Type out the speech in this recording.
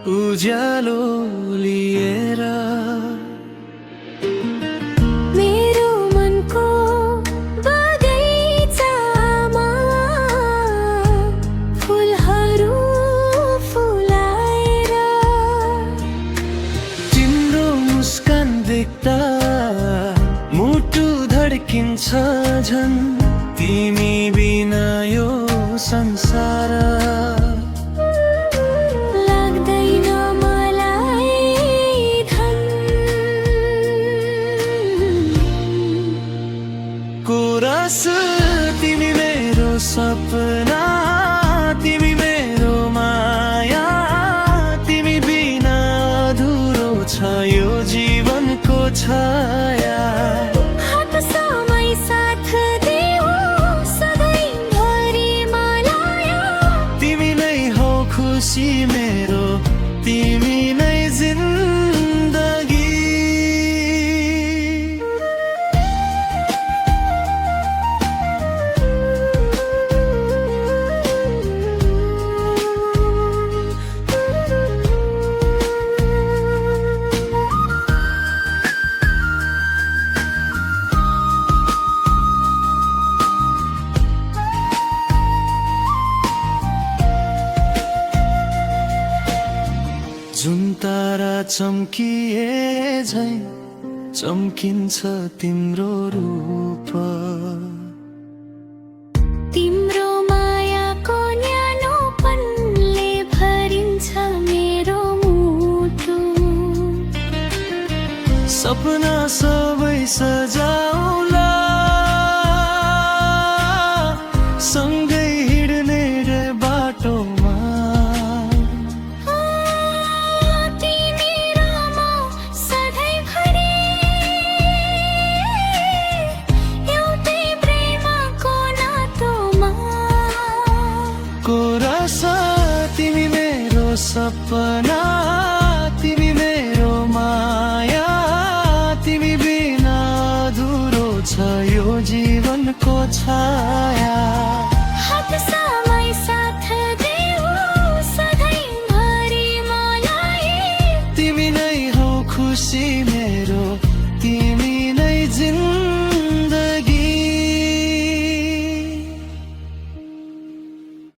उज्यालो लिएर मेरो मनको बगैँचामा फुलहरू फुलाएर तिम्रो मुस्कान देख्दा मुटु धड्किन्छ झन् तिमी बिना यो संसार लाग्दैन मलाई धन कोरस तिमी मेरो सपना तिमी मेरो माया तिमी बिना अधुरो छ यो जीवनको छाया हात समय साथ देऊ सधैँभरि माया तिमी नै हो खुसी मेरो तिमी नै जिन्दगी जुन तारा चम्किए झै चम्किन्छ तिम्रो रूप तिम्रो मायाको न्यानोपनले भरिन्छ मेरो मुटु सपना सबै सजाउला सँगै हिँड्ने रे बाटोमा तिमी र म सधैँभरि एउटै प्रेमको नातोमा कोरस तिमी मेरो सपना तिमी मेरो माया तिमी बिना अधुरो छ यो जीवनको छाया